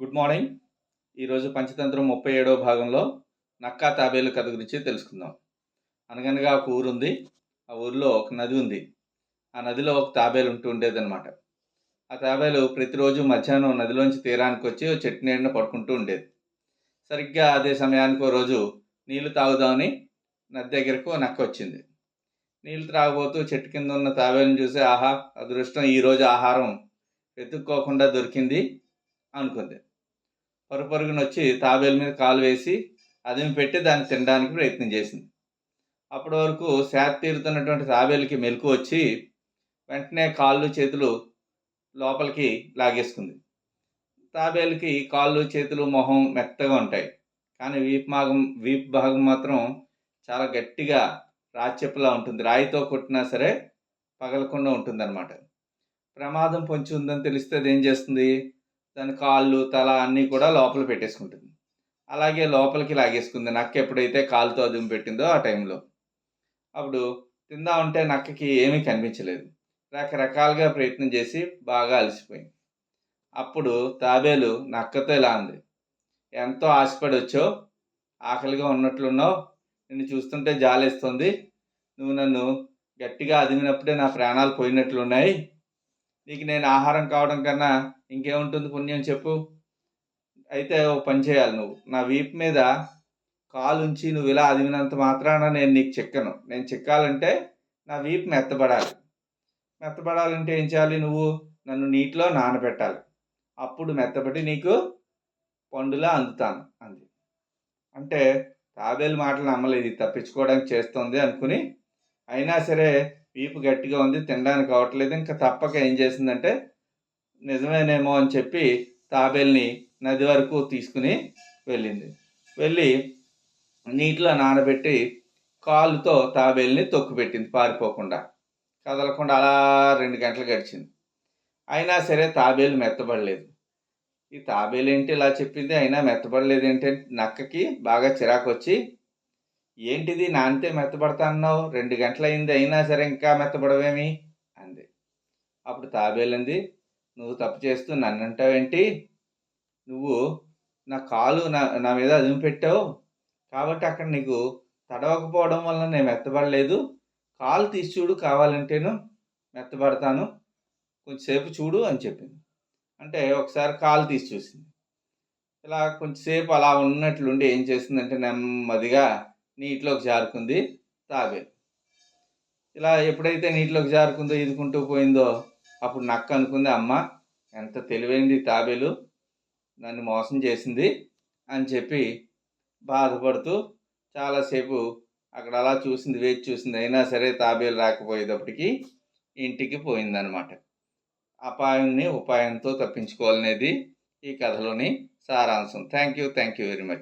Good morning. ఈరోజు పంచతంత్రం 37వ భాగంలో నక్కా తాబేలు కథ గురించి తెలుసుకుందాం. అనగనగా ఒక ఊరుంది. ఆ ఊరిలో ఒక నది ఉంది. ఆ నదిలో ఒక తాబేలు ఉండేదన్నమాట. ఆ తాబేలు ప్రతిరోజు మధ్యాహ్నం నదిలోంచి తీరానికి వచ్చి ఓ చెట్టు నీడన పడుకుంటూ ఉండేది. సరిగ్గా అదే సమయానికి ఓ రోజు నీళ్లు తాగుదామని నది దగ్గరకు ఓ నక్క వచ్చింది. నీళ్లు త్రాగబోతూ చెట్టు కింద ఉన్న తాబేలుని చూసి, ఆహా, అదృష్టం, ఈరోజు ఆహారం వెతుక్కోకుండా దొరికింది అనుకుంది. పరుగున వచ్చి తాబేలు మీద కాలు వేసి అదిమి పెట్టి దాన్ని తినడానికి ప్రయత్నం చేసింది. అప్పటి వరకు సేద తీరుతున్నటువంటి తాబేలుకి మెలకు వచ్చి వెంటనే కాళ్ళు చేతులు లోపలికి లాగేసుకుంది. తాబేలుకి కాళ్ళు చేతులు మొహం మెత్తగా ఉంటాయి, కానీ వీపు భాగం మాత్రం చాలా గట్టిగా రాచెప్పులా ఉంటుంది. రాయితో కొట్టినా సరే పగలకుండా ఉంటుందన్నమాట. ప్రమాదం పొంచి ఉందని తెలిస్తే అది ఏం చేస్తుంది? దాని కాళ్ళు, తల అన్నీ కూడా లోపల పెట్టేసుకుంటుంది. అలాగే లోపలికి లాగేసుకుంది నక్క ఎప్పుడైతే కాలుతో అదుము పెట్టిందో ఆ టైంలో. అప్పుడు తిందామంటే నక్కకి ఏమీ కనిపించలేదు. రకరకాలుగా ప్రయత్నం చేసి బాగా అలసిపోయింది. అప్పుడు తాబేలు నక్కతో ఇలా అంది, ఎంతో ఆశపడి వచ్చావు, ఆకలిగా ఉన్నట్లున్నావు, నిన్ను చూస్తుంటే జాలేస్తుంది. నువ్వు నన్ను గట్టిగా అదిమినప్పుడే నా ప్రాణాలు పోయినట్లున్నాయి. నీకు నేను ఆహారం కావడం కన్నా ఇంకేముంటుంది పుణ్యం చెప్పు. అయితే ఓ పని చేయాలి, నువ్వు నా వీపు మీద కాలుంచి నువ్వు ఇలా అదిమినంత మాత్రాన నేను నీకు చిక్కను. నేను చిక్కాలంటే నా వీపు మెత్తబడాలి. మెత్తబడాలంటే ఏం చేయాలి? నువ్వు నన్ను నీటిలో నానబెట్టాలి. అప్పుడు మెత్తబడి నీకు పండులా అందుతాను అంది. అంటే తాబేలు మాటలు నమ్మలేదు, తప్పించుకోవడానికి చేస్తుంది అనుకుని. అయినా సరే వీపు గట్టిగా ఉంది, తినడానికి అవ్వట్లేదు. ఇంకా తప్పక ఏం చేసిందంటే నిజమేనేమో అని చెప్పి తాబేల్ని నది వరకు తీసుకుని వెళ్ళింది. వెళ్ళి నీటిలో నానబెట్టి కాలుతో తాబేల్ని తొక్కుపెట్టింది, పారిపోకుండా కదలకుండా. అలా 2 గంటలు గడిచింది. అయినా సరే తాబేలు మెత్తబడలేదు. ఈ తాబేలు ఏంటి ఇలా చెప్పింది, అయినా మెత్తబడలేదు ఏంటి? నక్కకి బాగా చిరాకు వచ్చి, ఏంటిది నానితే మెత్తబడతా అన్నావు, 2 గంటలైంది అయినా సరే ఇంకా మెత్తబడవేమి అంది. అప్పుడు తాబేలంది, నువ్వు తప్పు చేస్తూ నన్ను అంటావేంటి? నువ్వు నా కాలు నా మీద అదుము పెట్టావు కాబట్టి అక్కడ నీకు తడవకపోవడం వల్ల నేను మెత్తబడలేదు. కాలు తీసి చూడు, కావాలంటేను మెత్తబడతాను, కొంచెంసేపు చూడు అని చెప్పింది. అంటే ఒకసారి కాలు తీసి చూసింది. ఇలా కొంచెంసేపు అలా ఉన్నట్లుండి ఏం చేసిందంటే నెమ్మదిగా నీటిలోకి జారుకుంది తాబేలు. ఇలా ఎప్పుడైతే నీటిలోకి జారుకుందో, ఈదుకుంటూ పోయిందో, అప్పుడు నక్క అనుకుంది, అమ్మ, ఎంత తెలివైంది తాబేలు, నన్ను మోసం చేసింది అని చెప్పి బాధపడుతూ చాలాసేపు అక్కడ అలా చూసింది, వేచి చూసింది. అయినా సరే తాబేలు రాకపోయేటప్పటికి ఇంటికి పోయిందనమాట. ఉపాయంతో తప్పించుకోవాలనేది ఈ కథలోని సారాంశం. Thank you very much.